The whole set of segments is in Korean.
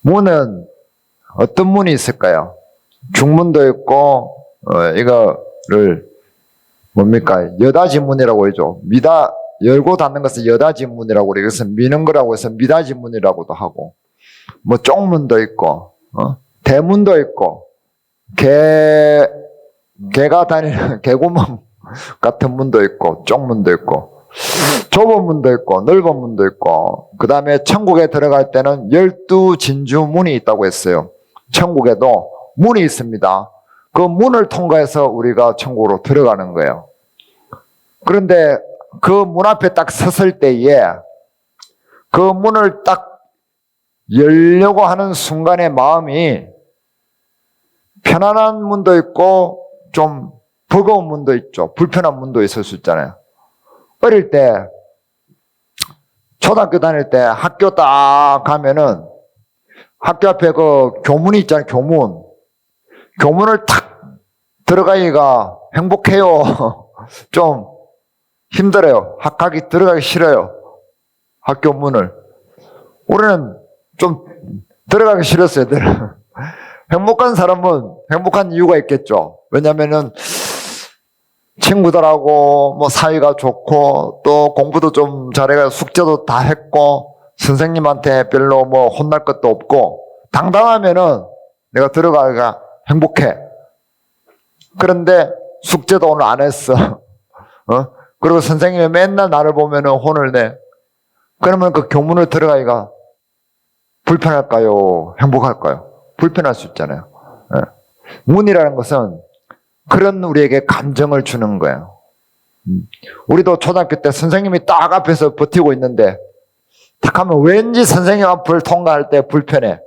문은 어떤 문이 있을까요? 중문도 있고, 이거를 뭡니까? 여닫이 문이라고 하죠. 열고 닫는 것은 여닫이 문이라고 그래요. 이것은 미는 거라고 해서 미닫이 문이라고도 하고, 뭐 쪽문도 있고, 대문도 있고, 개가 다니는 개구멍 같은 문도 있고, 쪽문도 있고, 좁은 문도 있고, 넓은 문도 있고, 그 다음에 천국에 들어갈 때는 12진주문이 있다고 했어요. 천국에도 문이 있습니다. 그 문을 통과해서 우리가 천국으로 들어가는 거예요. 그런데 그 문 앞에 딱 섰을 때에 그 문을 딱 열려고 하는 순간의 마음이 편안한 문도 있고 좀 버거운 문도 있죠. 불편한 문도 있을 수 있잖아요. 어릴 때 초등학교 다닐 때 학교 딱 가면은 학교 앞에 그 교문이 있잖아요. 교문을 탁 들어가기가 행복해요. 좀 힘들어요. 가기 들어가기 싫어요. 학교 문을. 우리는 좀 들어가기 싫었어요. 행복한 사람은 행복한 이유가 있겠죠. 왜냐면은 친구들하고 뭐 사이가 좋고 또 공부도 좀 잘해가 숙제도 다 했고 선생님한테 별로 뭐 혼날 것도 없고 당당하면은 내가 들어가기가 행복해. 그런데 숙제도 오늘 안 했어. 그리고 선생님이 맨날 나를 보면은 혼을 내. 그러면 그 교문을 들어가기가 불편할까요? 행복할까요? 불편할 수 있잖아요. 문이라는 것은 그런 우리에게 감정을 주는 거예요. 우리도 초등학교 때 선생님이 딱 앞에서 버티고 있는데 딱 하면 왠지 선생님 앞을 통과할 때 불편해.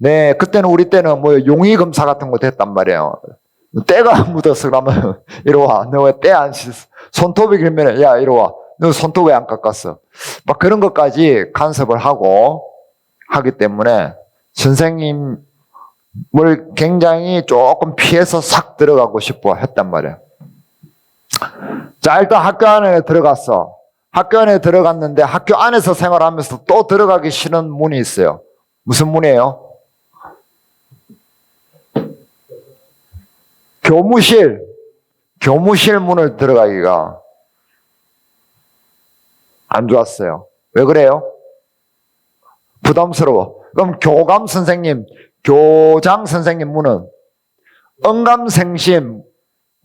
네, 그때는 우리 때는 뭐 용의 검사 같은 거 됐단 말이에요. 때가 묻어서 그러면 이리 와. 너 왜 때 안 씻어? 손톱이 길면 야 이리 와. 너 손톱 왜 안 깎았어? 막 그런 것까지 간섭을 하기 때문에 선생님을 굉장히 조금 피해서 싹 들어가고 싶어 했단 말이에요. 자, 일단 학교 안에 들어갔어. 학교 안에 들어갔는데 학교 안에서 생활하면서 또 들어가기 싫은 문이 있어요. 무슨 문이에요? 교무실 문을 들어가기가 안 좋았어요. 왜 그래요? 부담스러워. 그럼 교감 선생님, 교장 선생님 문은 언감생심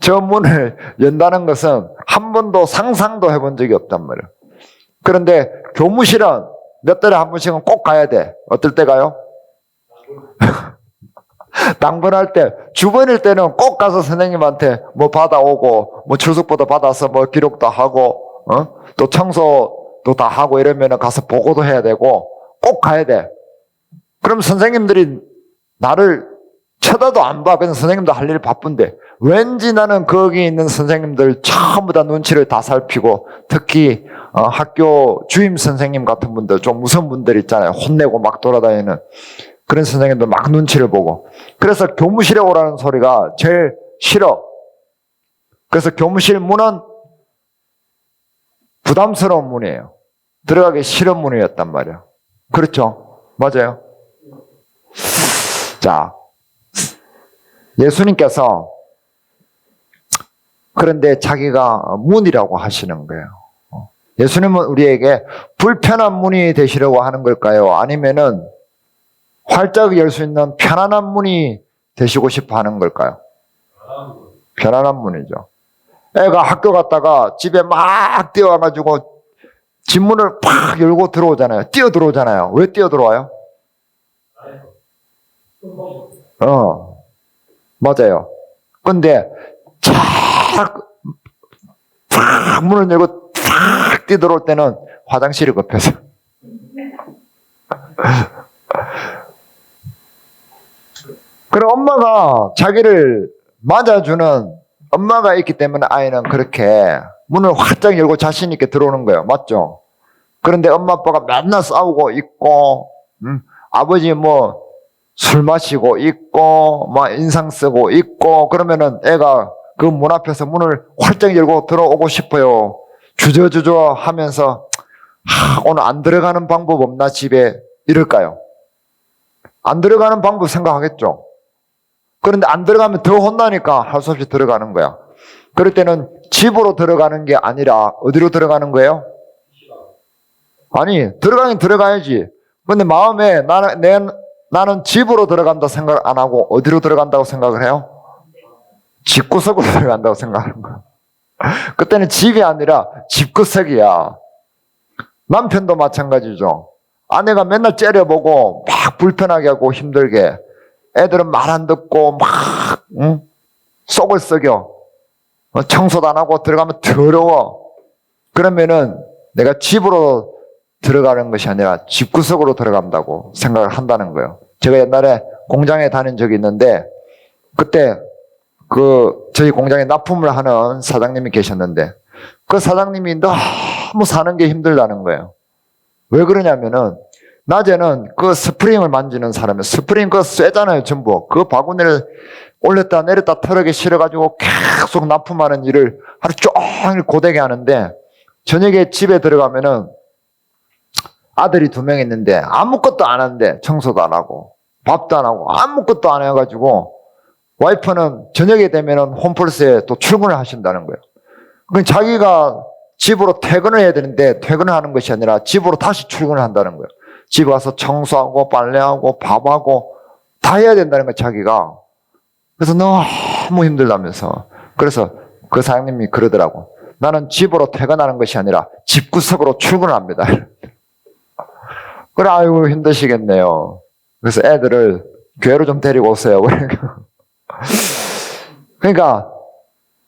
저 문을 연다는 것은 한 번도 상상도 해본 적이 없단 말이에요. 그런데 교무실은 몇 달에 한 번씩은 꼭 가야 돼. 어떨 때 가요? 당번할 때, 주번일 때는 꼭 가서 선생님한테 뭐 받아오고, 뭐 출석부도 받아서 뭐 기록도 하고, 또 청소도 다 하고 이러면 가서 보고도 해야 되고, 꼭 가야 돼. 그럼 선생님들이 나를 쳐다도 안 봐. 그냥 선생님도 할 일이 바쁜데, 왠지 나는 거기 있는 선생님들 전부 다 눈치를 다 살피고, 특히 학교 주임 선생님 같은 분들, 좀 무서운 분들 있잖아요. 혼내고 막 돌아다니는. 그런 선생님들 막 눈치를 보고. 그래서 교무실에 오라는 소리가 제일 싫어. 그래서 교무실 문은 부담스러운 문이에요. 들어가기 싫은 문이었단 말이에요. 그렇죠? 맞아요. 자, 예수님께서 그런데 자기가 문이라고 하시는 거예요. 예수님은 우리에게 불편한 문이 되시려고 하는 걸까요? 아니면은 활짝 열 수 있는 편안한 문이 되시고 싶어 하는 걸까요? 편안한 문이죠. 애가 학교 갔다가 집에 막 뛰어와가지고 집 문을 팍 열고 들어오잖아요. 뛰어 들어오잖아요. 왜 뛰어 들어와요? 맞아요. 근데 팍 문을 열고 팍 뛰어 들어올 때는 화장실이 급해서. 그럼 엄마가 자기를 맞아주는 엄마가 있기 때문에 아이는 그렇게 문을 활짝 열고 자신 있게 들어오는 거예요. 맞죠? 그런데 엄마 아빠가 맨날 싸우고 있고, 아버지 뭐 술 마시고 있고, 막 인상 쓰고 있고, 그러면은 애가 그 문 앞에서 문을 활짝 열고 들어오고 싶어요. 주저주저 하면서 오늘 안 들어가는 방법 없나 집에 이럴까요? 안 들어가는 방법 생각하겠죠. 그런데 안 들어가면 더 혼나니까 할 수 없이 들어가는 거야. 그럴 때는 집으로 들어가는 게 아니라 어디로 들어가는 거예요? 아니, 들어가긴 들어가야지. 근데 마음에 나는 집으로 들어간다 생각 안 하고 어디로 들어간다고 생각을 해요? 집구석으로 들어간다고 생각하는 거야. 그때는 집이 아니라 집구석이야. 남편도 마찬가지죠. 아내가 맨날 째려보고 막 불편하게 하고 힘들게, 애들은 말 안 듣고 막 속을 썩여, 청소도 안 하고 들어가면 더러워. 그러면은 내가 집으로 들어가는 것이 아니라 집구석으로 들어간다고 생각을 한다는 거예요. 제가 옛날에 공장에 다닌 적이 있는데, 그때 저희 공장에 납품을 하는 사장님이 계셨는데, 그 사장님이 너무 사는 게 힘들다는 거예요. 왜 그러냐면은, 낮에는 그 스프링을 만지는 사람이, 스프링 그거 쇠잖아요, 전부. 그 바구니를 올렸다 내렸다 트럭에 실어가지고 계속 납품하는 일을 하루 종일 고되게 하는데, 저녁에 집에 들어가면은 아들이 2명 있는데 아무것도 안 하는데, 청소도 안 하고 밥도 안 하고 아무것도 안 해가지고, 와이프는 저녁에 되면은 홈플스에 또 출근을 하신다는 거예요. 그러니까 자기가 집으로 퇴근을 해야 되는데 퇴근을 하는 것이 아니라 집으로 다시 출근을 한다는 거예요. 집에 와서 청소하고 빨래하고 밥하고 다 해야 된다는 거예요, 자기가. 그래서 너무 힘들다면서. 그래서 그 사장님이 그러더라고. 나는 집으로 퇴근하는 것이 아니라 집구석으로 출근을 합니다. 그래, 아이고 힘드시겠네요. 그래서 애들을 교회로 좀 데리고 오세요. 그러니까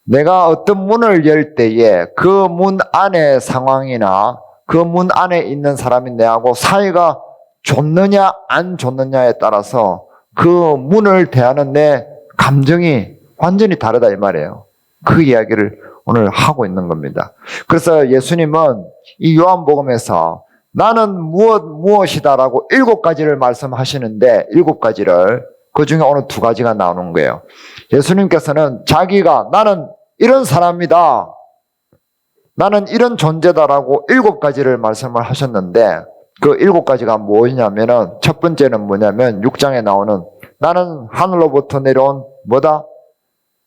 내가 어떤 문을 열 때에 그 문 안의 상황이나 그 문 안에 있는 사람이 내하고 사이가 좋느냐 안 좋느냐에 따라서 그 문을 대하는 내 감정이 완전히 다르다 이 말이에요. 그 이야기를 오늘 하고 있는 겁니다. 그래서 예수님은 이 요한복음에서 나는 무엇이다라고 7가지를 말씀하시는데, 7가지를, 그 중에 오늘 2가지가 나오는 거예요. 예수님께서는 자기가 나는 이런 사람이다, 나는 이런 존재다라고 7가지를 말씀을 하셨는데, 그 7가지가 뭐냐면은, 첫 번째는 뭐냐면 6장에 나오는 나는 하늘로부터 내려온 뭐다?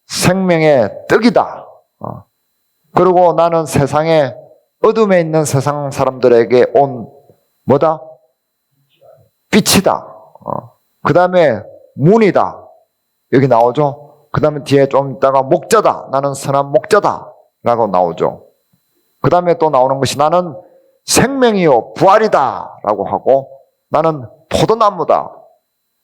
생명의 떡이다. 그리고 나는 세상에 어둠에 있는 세상 사람들에게 온 뭐다? 빛이다. 그 다음에 문이다. 여기 나오죠? 그 다음에 뒤에 좀 있다가 목자다. 나는 선한 목자다. 라고 나오죠. 그 다음에 또 나오는 것이 나는 생명이요 부활이다. 라고 하고, 나는 포도나무다.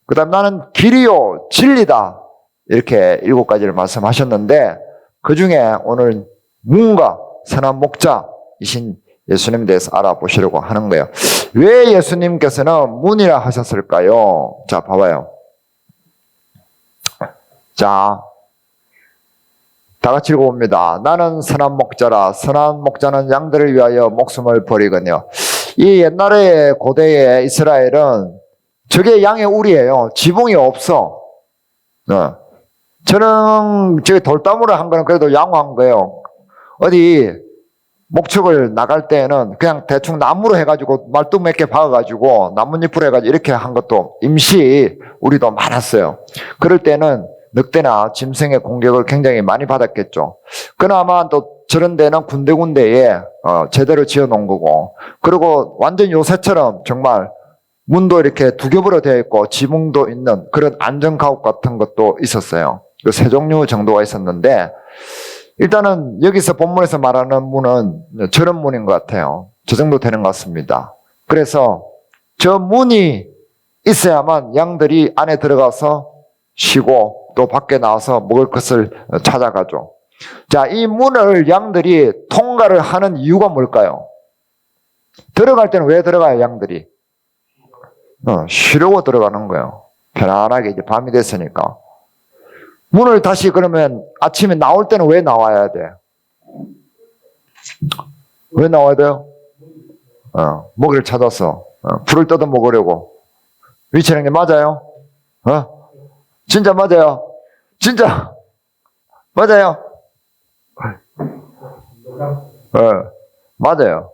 그 다음에 나는 길이요 진리다. 이렇게 7가지를 말씀하셨는데, 그 중에 오늘 문과 선한 목자이신 예수님에 대해서 알아보시려고 하는 거예요. 왜 예수님께서는 문이라 하셨을까요? 자, 봐봐요. 자, 다 같이 읽어봅니다. 나는 선한 목자라. 선한 목자는 양들을 위하여 목숨을 버리거든요. 이 옛날에 고대의 이스라엘은 저게 양의 우리예요. 지붕이 없어. 저는 저기 돌담으로 한 거는 그래도 양호한 거예요. 어디 목축을 나갈 때는 그냥 대충 나무로 해가지고 말뚝 몇 개 박아가지고 나뭇잎으로 해가지고 이렇게 한 것도 임시 우리도 많았어요. 그럴 때는 늑대나 짐승의 공격을 굉장히 많이 받았겠죠. 그나마 또 저런 데는 군데군데에 제대로 지어 놓은 거고, 그리고 완전 요새처럼 정말 문도 이렇게 2겹으로 되어 있고 지붕도 있는 그런 안전가옥 같은 것도 있었어요. 그 3종류 정도가 있었는데, 일단은 여기서 본문에서 말하는 문은 저런 문인 것 같아요. 저 정도 되는 것 같습니다. 그래서 저 문이 있어야만 양들이 안에 들어가서 쉬고 또 밖에 나와서 먹을 것을 찾아가죠. 자, 이 문을 양들이 통과를 하는 이유가 뭘까요? 들어갈 때는 왜 들어가요, 양들이? 쉬려고 들어가는 거예요. 편안하게 이제 밤이 됐으니까. 문을 다시 그러면 아침에 나올 때는 왜 나와야 돼? 왜 나와야 돼요? 먹이를 찾아서 풀을 뜯어 먹으려고. 위치령님 맞아요? 진짜 맞아요? 진짜 맞아요? 맞아요.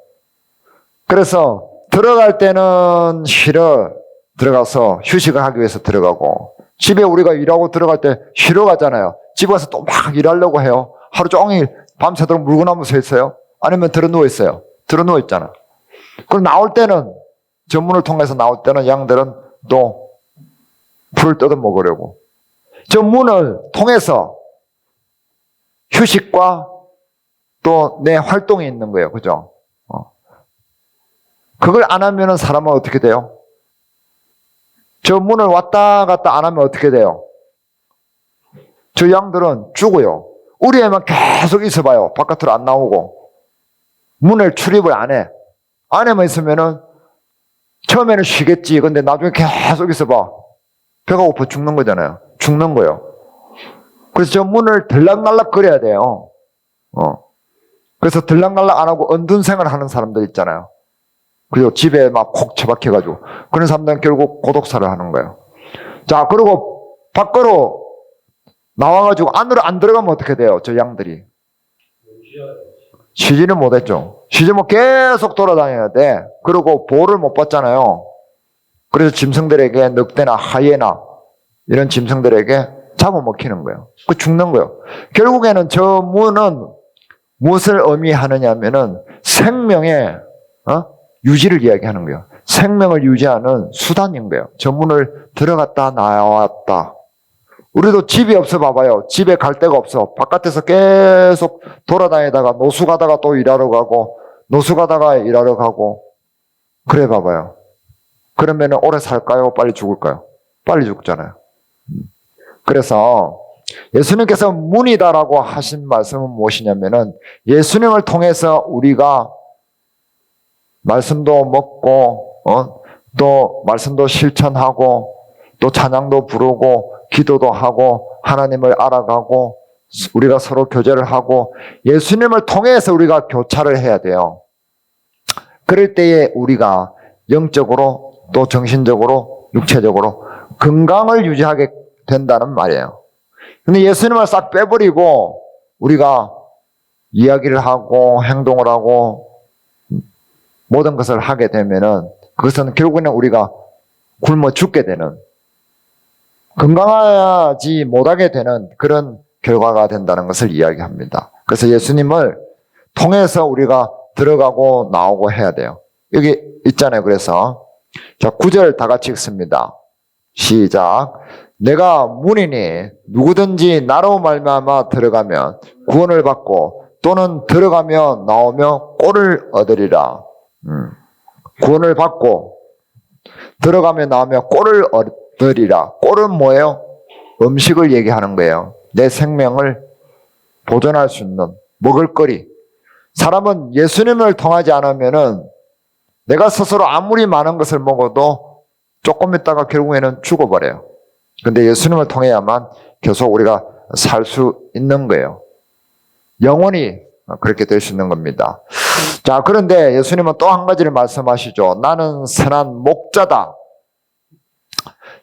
그래서 들어갈 때는 싫어. 들어가서 휴식을 하기 위해서 들어가고, 집에 우리가 일하고 들어갈 때 쉬러 가잖아요. 집에 와서 또 막 일하려고 해요. 하루 종일 밤새도록 물구나무 서 있어요. 아니면 들어 누워 있어요. 들어 누워 있잖아. 그럼 나올 때는, 전문을 통해서 나올 때는 양들은 또 풀을 뜯어 먹으려고. 저 문을 통해서 휴식과 또 내 활동이 있는 거예요. 그죠? 그걸 안 하면은 사람은 어떻게 돼요? 저 문을 왔다 갔다 안 하면 어떻게 돼요? 저 양들은 죽어요. 우리 애만 계속 있어봐요. 바깥으로 안 나오고. 문을 출입을 안 해. 안에만 있으면은 처음에는 쉬겠지. 근데 나중에 계속 있어봐. 배가 고파 죽는 거잖아요. 죽는 거예요. 그래서 저 문을 들락날락 거려야 돼요. 그래서 들락날락 안 하고 은둔생을 하는 사람들 있잖아요. 그리고 집에 막 콕 처박혀가지고. 그런 사람들은 결국 고독사를 하는 거예요. 자, 그리고 밖으로 나와가지고 안으로 안 들어가면 어떻게 돼요? 저 양들이. 쉬지는 못했죠. 쉬지면 계속 돌아다녀야 돼. 그리고 보호를 못 받잖아요. 그래서 짐승들에게, 늑대나 하이에나 이런 짐승들에게 잡아먹히는 거예요. 그 죽는 거예요. 결국에는 저 문은 무엇을 의미하느냐면은 생명의 유지를 이야기하는 거예요. 생명을 유지하는 수단인 거예요. 저 문을 들어갔다 나왔다. 우리도 집이 없어 봐봐요. 집에 갈 데가 없어. 바깥에서 계속 돌아다니다가 노수 가다가 또 일하러 가고, 노수 가다가 일하러 가고. 그래 봐봐요. 그러면 오래 살까요? 빨리 죽을까요? 빨리 죽잖아요. 그래서 예수님께서 문이다라고 하신 말씀은 무엇이냐면은, 예수님을 통해서 우리가 말씀도 먹고, 또 말씀도 실천하고, 또 찬양도 부르고, 기도도 하고, 하나님을 알아가고, 우리가 서로 교제를 하고, 예수님을 통해서 우리가 교차를 해야 돼요. 그럴 때에 우리가 영적으로 또 정신적으로 육체적으로 건강을 유지하게 된다는 말이에요. 근데 예수님을 싹 빼버리고 우리가 이야기를 하고 행동을 하고 모든 것을 하게 되면은 그것은 결국에는 우리가 굶어 죽게 되는, 건강하지 못하게 되는 그런 결과가 된다는 것을 이야기합니다. 그래서 예수님을 통해서 우리가 들어가고 나오고 해야 돼요. 여기 있잖아요. 그래서 자, 9절 다 같이 읽습니다. 시작. 내가 문이니 누구든지 나로 말미암아 들어가면 구원을 받고 또는 들어가며 나오며 꼴을 얻으리라. 구원을 받고 들어가며 나오며 꼴을 얻으리라. 꼴은 뭐예요? 음식을 얘기하는 거예요. 내 생명을 보존할 수 있는 먹을거리. 사람은 예수님을 통하지 않으면은 내가 스스로 아무리 많은 것을 먹어도 조금 있다가 결국에는 죽어버려요. 근데 예수님을 통해야만 계속 우리가 살 수 있는 거예요. 영원히 그렇게 될 수 있는 겁니다. 자, 그런데 예수님은 또 한 가지를 말씀하시죠. 나는 선한 목자다.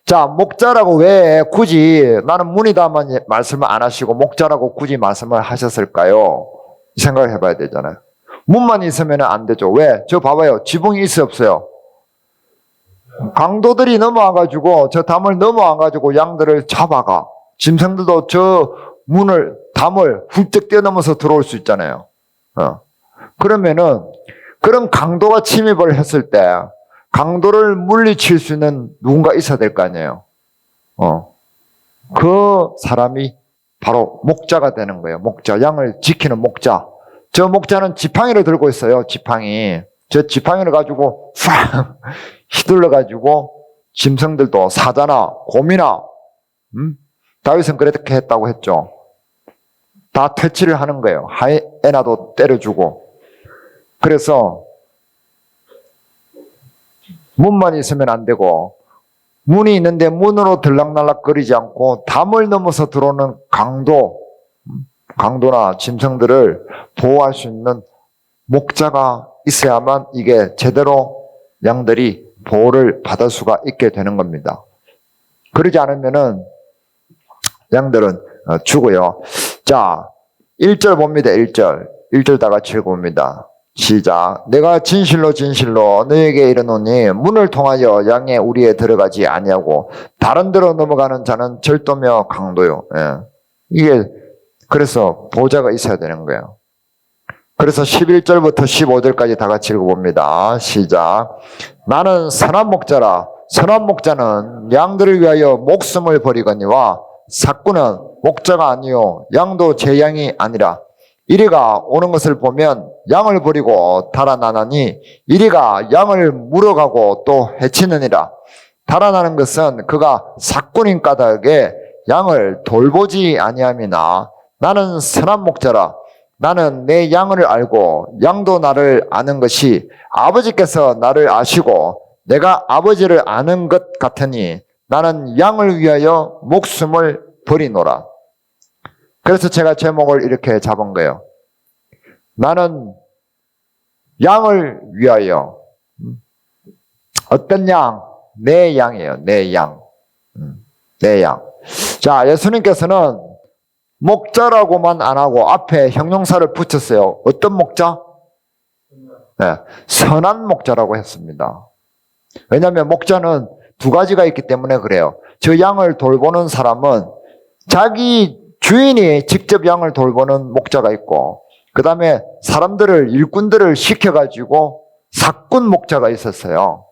자, 목자라고 왜 굳이 나는 문이다만 말씀을 안 하시고 목자라고 굳이 말씀을 하셨을까요? 생각을 해봐야 되잖아요. 문만 있으면 안 되죠. 왜? 저 봐봐요. 지붕이 있어요, 없어요? 강도들이 넘어와가지고 저 담을 넘어와가지고 양들을 잡아가. 짐승들도 저 문을, 담을 훌쩍 뛰어넘어서 들어올 수 있잖아요. 그러면은 그런 강도가 침입을 했을 때 강도를 물리칠 수 있는 누군가 있어야 될 거 아니에요. 그 사람이 바로 목자가 되는 거예요. 목자, 양을 지키는 목자. 저 목자는 지팡이를 들고 있어요. 지팡이. 저 지팡이를 가지고 팍 휘둘러 가지고 짐승들도 사자나 곰이나 다윗은 그렇게 했다고 했죠. 다 퇴치를 하는 거예요. 하이에나도 때려주고. 그래서 문만 있으면 안 되고 문이 있는데 문으로 들락날락 거리지 않고 담을 넘어서 들어오는 강도나 짐승들을 보호할 수 있는 목자가 있어야만 이게 제대로 양들이 보호를 받을 수가 있게 되는 겁니다. 그러지 않으면은 양들은 죽어요. 자, 1절 봅니다. 1절 다 같이 읽어봅니다. 시작. 내가 진실로 진실로 너에게 이르노니 문을 통하여 양의 우리에 들어가지 아니하고 다른 데로 넘어가는 자는 절도며 강도요. 예. 이게 그래서 보호자가 있어야 되는 거예요. 그래서 11절부터 15절까지 다 같이 읽어봅니다. 시작. 나는 선한 목자라. 선한 목자는 양들을 위하여 목숨을 버리거니와 삭구는 목자가 아니요 양도 제 양이 아니라 이리가 오는 것을 보면 양을 버리고 달아나나니 이리가 양을 물어가고 또 해치느니라. 달아나는 것은 그가 삭군인 까닭에 양을 돌보지 아니함이나 나는 선한 목자라. 나는 내 양을 알고 양도 나를 아는 것이 아버지께서 나를 아시고 내가 아버지를 아는 것 같으니 나는 양을 위하여 목숨을 버리노라. 그래서 제가 제목을 이렇게 잡은 거예요. 나는 양을 위하여. 어떤 양? 내 양이에요. 내 양. 내 양. 자, 예수님께서는 목자라고만 안 하고 앞에 형용사를 붙였어요. 어떤 목자? 네, 선한 목자라고 했습니다. 왜냐하면 목자는 두 가지가 있기 때문에 그래요. 저 양을 돌보는 사람은 자기 주인이 직접 양을 돌보는 목자가 있고 그 다음에 사람들을 일꾼들을 시켜가지고 삭군 목자가 있었어요.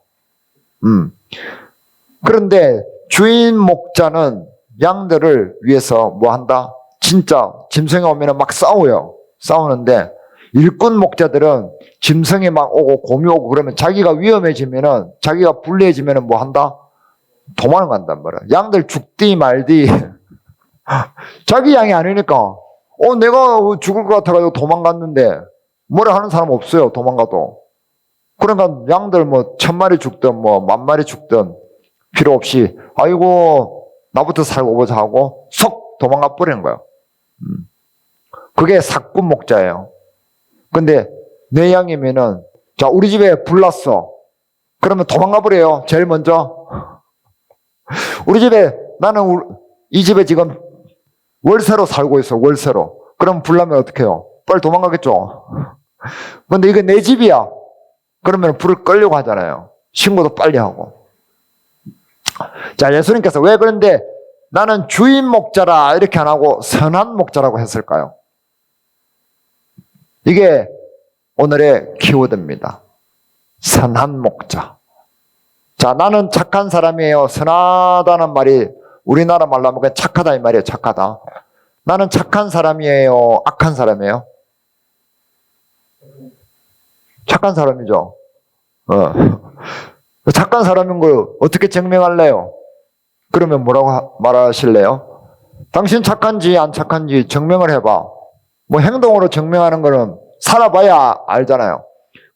그런데 주인 목자는 양들을 위해서 뭐 한다? 진짜 짐승이 오면 막 싸워요. 싸우는데 일꾼 목자들은 짐승이 막 오고 곰이 오고 그러면 자기가 위험해지면은 자기가 불리해지면은 뭐 한다? 도망간단 말이야. 양들 죽디 말디 자기 양이 아니니까 내가 죽을 것 같아가지고 도망갔는데 뭐라 하는 사람 없어요. 도망가도. 그러니까 양들 뭐 1000마리 죽든 뭐 10,000마리 죽든 필요 없이 아이고 나부터 살고 보자 하고 속 도망가 버리는 거예요. 그게 삭군 목자예요. 근데 내 양이면은 자 우리 집에 불 났어. 그러면 도망가 버려요. 제일 먼저. 우리 집에 나는 이 집에 지금 월세로 살고 있어. 월세로. 그럼 불 나면 어떡 해요? 빨리 도망가겠죠. 근데 이게 내 집이야. 그러면 불을 끌려고 하잖아요. 신고도 빨리 하고. 자, 예수님께서 왜 그런데 나는 주인 목자라 이렇게 안 하고 선한 목자라고 했을까요? 이게 오늘의 키워드입니다. 선한 목자. 자, 나는 착한 사람이에요. 선하다는 말이 우리나라 말로 하면 그냥 착하다 이 말이에요. 착하다. 나는 착한 사람이에요. 악한 사람이에요? 착한 사람이죠. 착한 사람인 걸 어떻게 증명할래요? 그러면 뭐라고 말하실래요? 당신 착한지 안 착한지 증명을 해봐. 뭐 행동으로 증명하는 거는 살아봐야 알잖아요.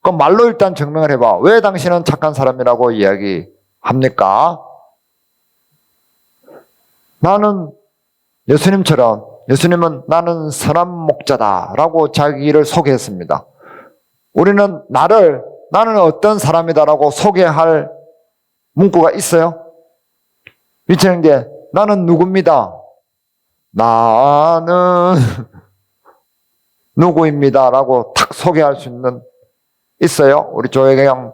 그럼 말로 일단 증명을 해봐. 왜 당신은 착한 사람이라고 이야기합니까? 나는 예수님처럼 예수님은 나는 선한 목자다라고 자기를 소개했습니다. 우리는 나는 어떤 사람이다라고 소개할 문구가 있어요? 위치는 게 나는 누구입니다. 나는 누구입니다라고 탁 소개할 수 있는 있어요? 우리 조혜경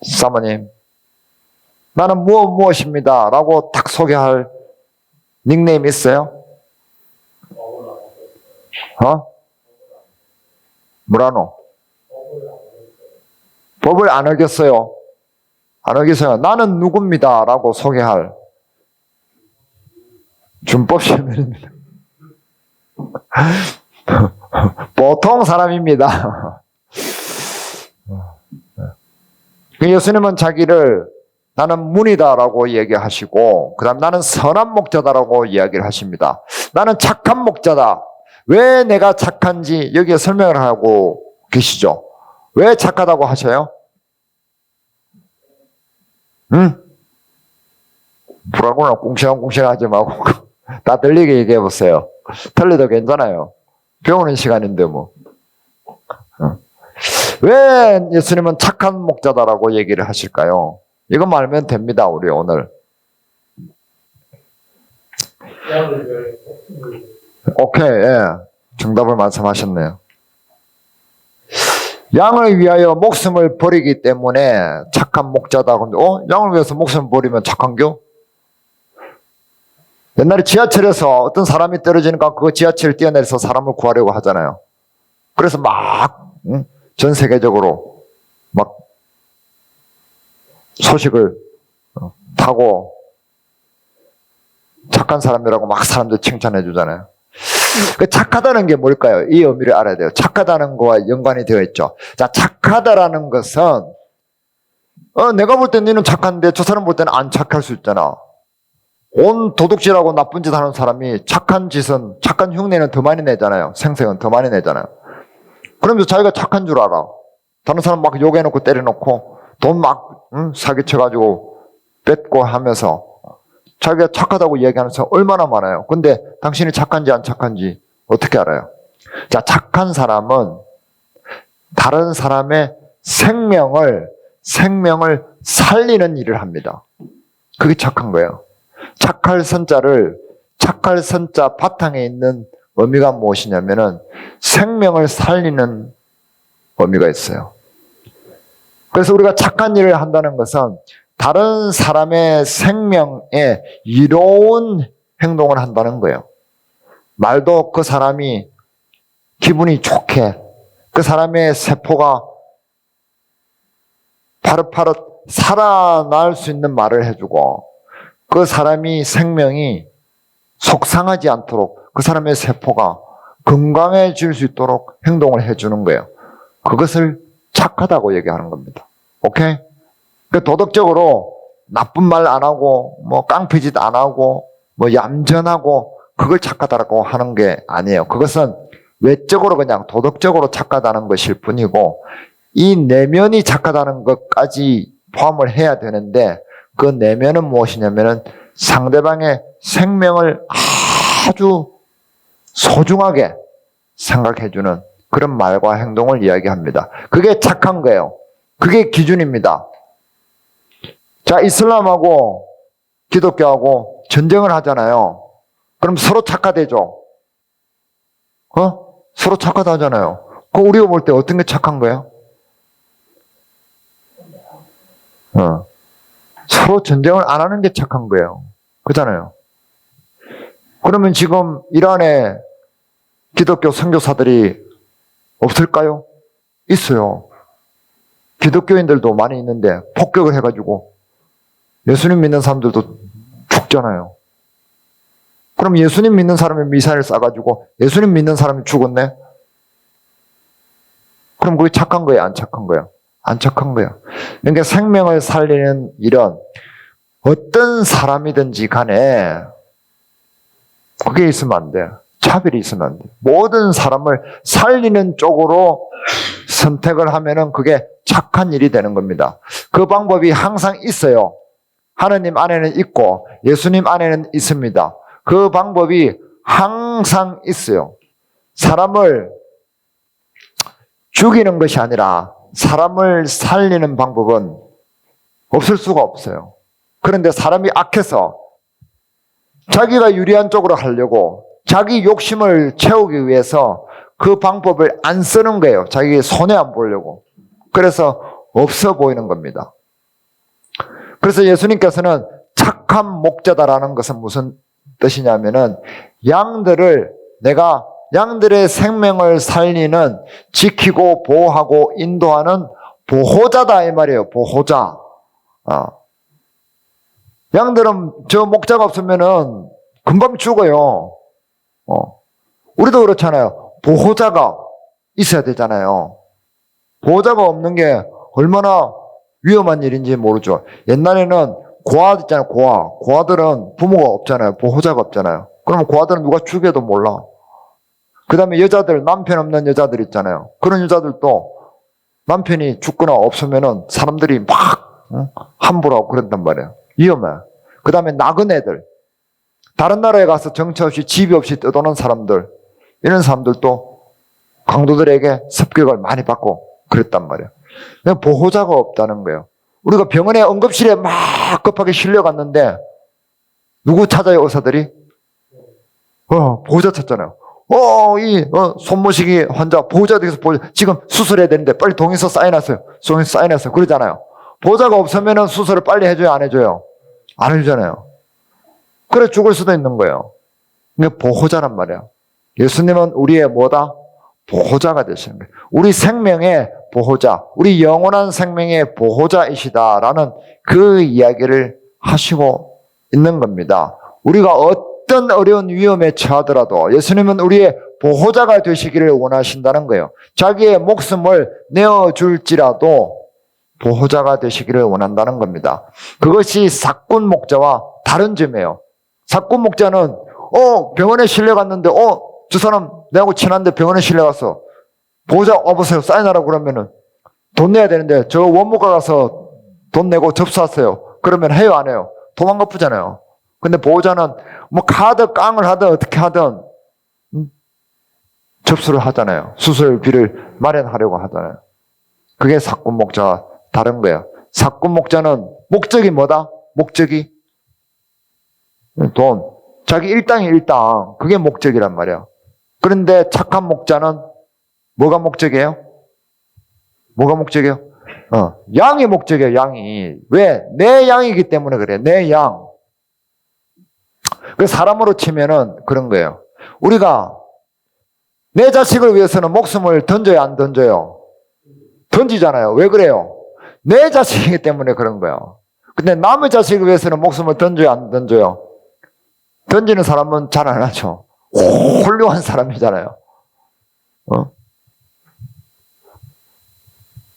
사모님. 나는 무엇입니다라고 탁 소개할 닉네임 있어요? 뭐라노? 법을 안 어겼어요. 안 어겼어요. 나는 누굽니다라고 소개할 준법 시민입니다. 보통 사람입니다. 예수님은 자기를 나는 문이다라고 얘기하시고 그 다음 나는 선한 목자다라고 이야기를 하십니다. 나는 착한 목자다. 왜 내가 착한지 여기에 설명을 하고 계시죠. 왜 착하다고 하셔요? 뭐라고나 꿍시렁꿍시렁 하지 말고 다 들리게 얘기해 보세요. 틀려도 괜찮아요. 배우는 시간인데 뭐. 왜 예수님은 착한 목자다라고 얘기를 하실까요? 이것만 알면 됩니다. 우리 오늘. 오케이, 예. 정답을 말씀하셨네요. 양을 위하여 목숨을 버리기 때문에 착한 목자다. 근데 양을 위해서 목숨을 버리면 착한겨? 옛날에 지하철에서 어떤 사람이 떨어지니까 그 지하철을 뛰어내려서 사람을 구하려고 하잖아요. 그래서 막 전 세계적으로 막 소식을 타고 착한 사람이라고 막 사람들 칭찬해 주잖아요. 그 착하다는 게 뭘까요? 이 의미를 알아야 돼요. 착하다는 거와 연관이 되어 있죠. 자, 착하다라는 것은 내가 볼 땐 너는 착한데 저 사람 볼 때는 안 착할 수 있잖아. 온 도둑질하고 나쁜 짓 하는 사람이 착한 짓은, 착한 흉내는 더 많이 내잖아요. 생색은 더 많이 내잖아요. 그러면서 자기가 착한 줄 알아. 다른 사람 막 욕해놓고 때려놓고 돈 막 사기쳐가지고 뺏고 하면서 자기가 착하다고 얘기하는 사람 얼마나 많아요. 근데 당신이 착한지 안 착한지 어떻게 알아요? 자, 착한 사람은 다른 사람의 생명을 살리는 일을 합니다. 그게 착한 거예요. 착할 선자 바탕에 있는 의미가 무엇이냐면은 생명을 살리는 의미가 있어요. 그래서 우리가 착한 일을 한다는 것은 다른 사람의 생명에 이로운 행동을 한다는 거예요. 말도 그 사람이 기분이 좋게, 그 사람의 세포가 파릇파릇 살아날 수 있는 말을 해주고, 그 사람이 생명이 속상하지 않도록 그 사람의 세포가 건강해질 수 있도록 행동을 해주는 거예요. 그것을 착하다고 얘기하는 겁니다. 오케이? 도덕적으로 나쁜 말 안 하고, 깡패짓 안 하고, 얌전하고, 그걸 착하다라고 하는 게 아니에요. 그것은 외적으로 그냥 도덕적으로 착하다는 것일 뿐이고, 이 내면이 착하다는 것까지 포함을 해야 되는데, 그 내면은 무엇이냐면은 상대방의 생명을 아주 소중하게 생각해주는 그런 말과 행동을 이야기합니다. 그게 착한 거예요. 그게 기준입니다. 자, 이슬람하고 기독교하고 전쟁을 하잖아요. 그럼 서로 착하대죠. 서로 착하다 하잖아요. 그 우리가 볼 때 어떤 게 착한 거예요? 서로 전쟁을 안 하는 게 착한 거예요. 그렇잖아요. 그러면 지금 이란에 기독교 선교사들이 없을까요? 있어요. 기독교인들도 많이 있는데 폭격을 해가지고 예수님 믿는 사람들도 죽잖아요. 그럼 예수님 믿는 사람이 미사일 쏴가지고 예수님 믿는 사람이 죽었네? 그럼 그게 착한 거예요? 안 착한 거예요? 안 착한 거예요. 그러니까 생명을 살리는 일은 어떤 사람이든지 간에 그게 있으면 안 돼. 차별이 있으면 안 돼. 모든 사람을 살리는 쪽으로 선택을 하면은 그게 착한 일이 되는 겁니다. 그 방법이 항상 있어요. 하느님 안에는 있고 예수님 안에는 있습니다. 그 방법이 항상 있어요. 사람을 죽이는 것이 아니라 사람을 살리는 방법은 없을 수가 없어요. 그런데 사람이 악해서 자기가 유리한 쪽으로 하려고 자기 욕심을 채우기 위해서 그 방법을 안 쓰는 거예요. 자기 손해 안 보려고. 그래서 없어 보이는 겁니다. 그래서 예수님께서는 착한 목자다라는 것은 무슨 뜻이냐면은 양들의 생명을 살리는, 지키고 보호하고 인도하는 보호자다 이 말이에요. 보호자. 양들은 저 목자가 없으면은 금방 죽어요. 우리도 그렇잖아요. 보호자가 있어야 되잖아요. 보호자가 없는 게 얼마나 위험한 일인지 모르죠. 옛날에는 고아 있잖아요. 고아들은 부모가 없잖아요. 보호자가 없잖아요. 그러면 고아들은 누가 죽여도 몰라. 그 다음에 여자들, 남편 없는 여자들 있잖아요. 그런 여자들도 남편이 죽거나 없으면은 사람들이 막 함부로 하고 그런단 말이에요. 위험해. 그 다음에 나그네들, 다른 나라에 가서 정처 없이 집이 없이 떠도는 사람들, 이런 사람들도 강도들에게 습격을 많이 받고 그랬단 말이에요. 그냥 보호자가 없다는 거예요. 우리가 병원에 응급실에 막 급하게 실려갔는데 누구 찾아요, 의사들이? 보호자 찾잖아요. 손모시기 환자, 보호자도 있어, 지금 수술해야 되는데 빨리 동의서 사인하세요. 동의서 사인하세요. 그러잖아요. 보호자가 없으면 수술을 빨리 해줘요, 안 해줘요? 안 해주잖아요. 그래 죽을 수도 있는 거예요. 이게 보호자란 말이야. 예수님은 우리의 뭐다? 보호자가 되시는 거예요. 우리 생명의 보호자, 우리 영원한 생명의 보호자이시다라는 그 이야기를 하시고 있는 겁니다. 우리가 어떤 어려운 위험에 처하더라도 예수님은 우리의 보호자가 되시기를 원하신다는 거예요. 자기의 목숨을 내어줄지라도 보호자가 되시기를 원한다는 겁니다. 그것이 사꾼 목자와 다른 점이에요. 사꾼 목자는 병원에 실려갔는데 저 사람 내하고 친한데 병원에 실려갔어. 보호자 와보세요. 사인하라고 그러면은 돈 내야 되는데 저 원무과 가서 돈 내고 접수하세요. 그러면 해요, 안 해요? 도망가 쁘잖아요. 근데 보호자는 뭐 가든 깡을 하든 어떻게 하든 접수를 하잖아요. 수술비를 마련하려고 하잖아요. 그게 사꾼 목자와 다른 거예요. 사꾼 목자는 목적이 뭐다? 목적이 돈. 자기 일당이 일당. 그게 목적이란 말이야. 그런데 착한 목자는 뭐가 목적이에요? 뭐가 목적이에요? 양이 목적이에요, 양이. 왜? 내 양이기 때문에 그래. 내 양. 그 사람으로 치면은 그런 거예요. 우리가 내 자식을 위해서는 목숨을 던져야 안 던져요? 던지잖아요. 왜 그래요? 내 자식이기 때문에 그런 거예요. 근데 남의 자식을 위해서는 목숨을 던져야 안 던져요? 던지는 사람은 잘 안 하죠. 훌륭한 사람이잖아요.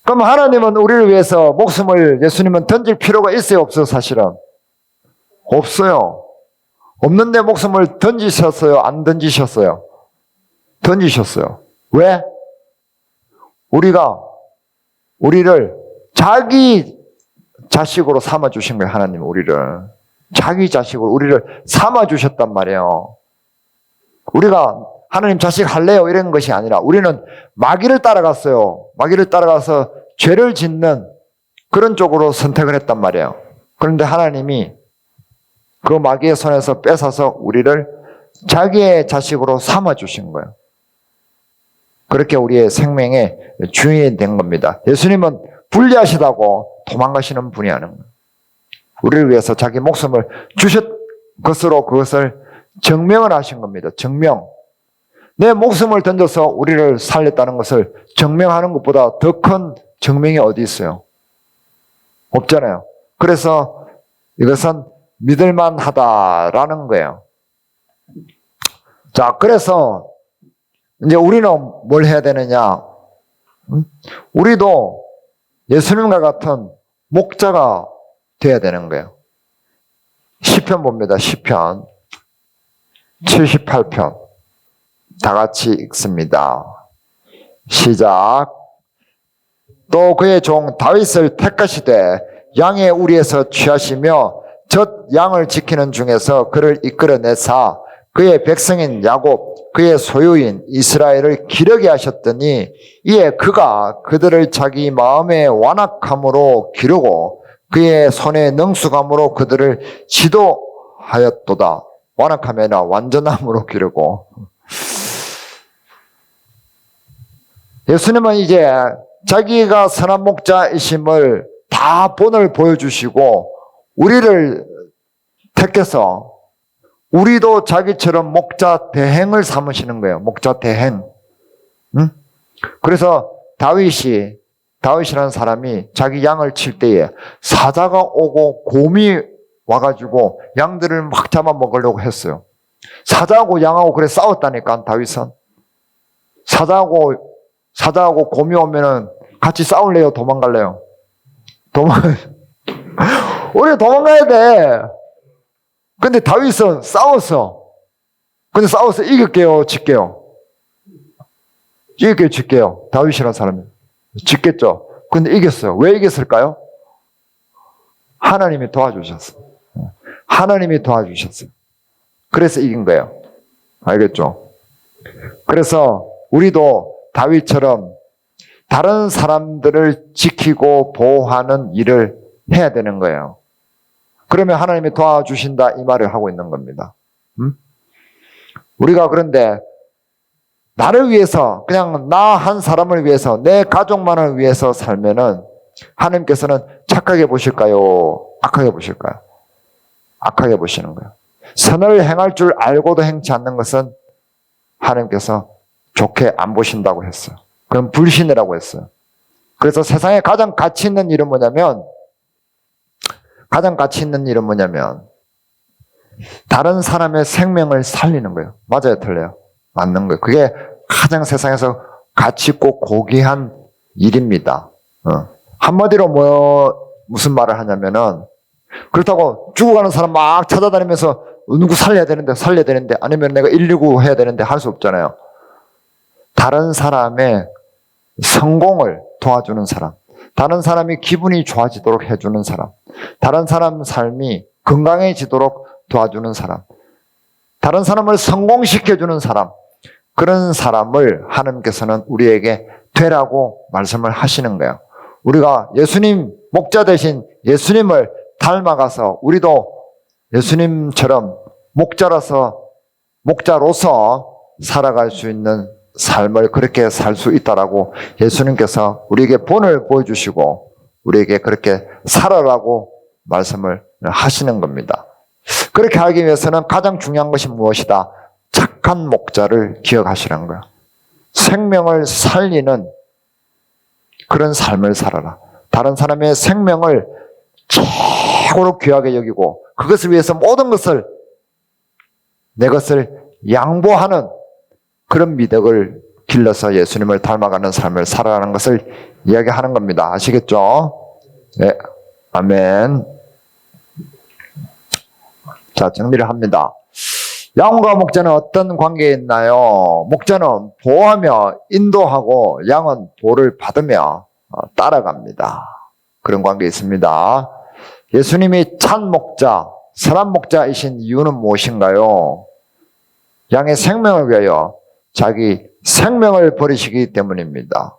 그럼 하나님은 우리를 위해서 목숨을 예수님은 던질 필요가 있어요, 없어요, 사실은? 없어요. 없는데 목숨을 던지셨어요, 안 던지셨어요? 던지셨어요. 왜? 우리를 자기 자식으로 삼아주신 거예요, 하나님 우리를. 자기 자식으로 우리를 삼아주셨단 말이에요. 우리가 하나님 자식 할래요? 이런 것이 아니라 우리는 마귀를 따라갔어요. 마귀를 따라가서 죄를 짓는 그런 쪽으로 선택을 했단 말이에요. 그런데 하나님이 그 마귀의 손에서 뺏어서 우리를 자기의 자식으로 삼아주신 거예요. 그렇게 우리의 생명의 주인이 된 겁니다. 예수님은 불리하시다고 도망가시는 분이 아닌 거예요. 우리를 위해서 자기 목숨을 주셨 것으로 그것을 증명을 하신 겁니다. 증명. 내 목숨을 던져서 우리를 살렸다는 것을 증명하는 것보다 더 큰 증명이 어디 있어요? 없잖아요. 그래서 이것은 믿을만 하다라는 거예요. 자, 그래서 이제 우리는 뭘 해야 되느냐? 우리도 예수님과 같은 목자가 돼야 되는 거예요. 시편 봅니다. 시편 78편 다 같이 읽습니다. 시작. 또 그의 종 다윗을 택하시되 양의 우리에서 취하시며 젖 양을 지키는 중에서 그를 이끌어내사 그의 백성인 야곱 그의 소유인 이스라엘을 기르게 하셨더니 이에 그가 그들을 자기 마음의 완악함으로 기르고 그의 손의 능숙함으로 그들을 지도하였도다. 완악함이 아니라 완전함으로 기르고. 예수님은 이제 자기가 선한 목자이심을 다 본을 보여주시고 우리를 택해서 우리도 자기처럼 목자 대행을 삼으시는 거예요. 목자 대행. 응? 그래서 다윗이라는 사람이 자기 양을 칠 때에 사자가 오고 곰이 와가지고 양들을 막 잡아먹으려고 했어요. 사자하고 양하고 그래 싸웠다니까, 다윗은. 사자하고 곰이 오면은 같이 싸울래요? 도망갈래요? 우리 도망가야 돼. 근데 다윗은 싸웠어. 근데 싸워서 이길게요, 질게요? 이길게요, 질게요? 다윗이라는 사람이. 짓겠죠. 근데 이겼어요. 왜 이겼을까요? 하나님이 도와주셨어요. 하나님이 도와주셨어요. 그래서 이긴 거예요. 알겠죠? 그래서 우리도 다윗처럼 다른 사람들을 지키고 보호하는 일을 해야 되는 거예요. 그러면 하나님이 도와주신다 이 말을 하고 있는 겁니다. 우리가 그런데 나를 위해서, 그냥 나 한 사람을 위해서, 내 가족만을 위해서 살면은 하나님께서는 착하게 보실까요? 악하게 보실까요? 악하게 보시는 거예요. 선을 행할 줄 알고도 행치 않는 것은 하나님께서 좋게 안 보신다고 했어요. 그럼 불신이라고 했어요. 그래서 세상에 가장 가치 있는 일은 뭐냐면, 다른 사람의 생명을 살리는 거예요. 맞아요, 틀려요? 맞는 거예요. 그게 가장 세상에서 가치 있고 고귀한 일입니다. 한마디로 무슨 말을 하냐면은, 그렇다고 죽어가는 사람 막 찾아다니면서 누구 살려야 되는데, 아니면 내가 119 해야 되는데 할 수 없잖아요. 다른 사람의 성공을 도와주는 사람, 다른 사람이 기분이 좋아지도록 해주는 사람, 다른 사람 삶이 건강해지도록 도와주는 사람, 다른 사람을 성공시켜주는 사람, 그런 사람을 하나님께서는 우리에게 되라고 말씀을 하시는 거예요. 우리가 예수님, 목자 대신 예수님을 닮아가서 우리도 예수님처럼 목자로서 살아갈 수 있는 삶을 그렇게 살 수 있다라고 예수님께서 우리에게 본을 보여주시고 우리에게 그렇게 살아라고 말씀을 하시는 겁니다. 그렇게 하기 위해서는 가장 중요한 것이 무엇이다? 착한 목자를 기억하시라는 거예요. 생명을 살리는 그런 삶을 살아라. 다른 사람의 생명을 최고로 귀하게 여기고 그것을 위해서 모든 것을 내 것을 양보하는 그런 미덕을 길러서 예수님을 닮아가는 삶을 살아가는 것을 이야기하는 겁니다. 아시겠죠? 네, 아멘. 자, 정리를 합니다. 양과 목자는 어떤 관계에 있나요? 목자는 보호하며 인도하고 양은 보호를 받으며 따라갑니다. 그런 관계에 있습니다. 예수님이 참 목자, 선한 목자이신 이유는 무엇인가요? 양의 생명을 위하여 자기 생명을 버리시기 때문입니다.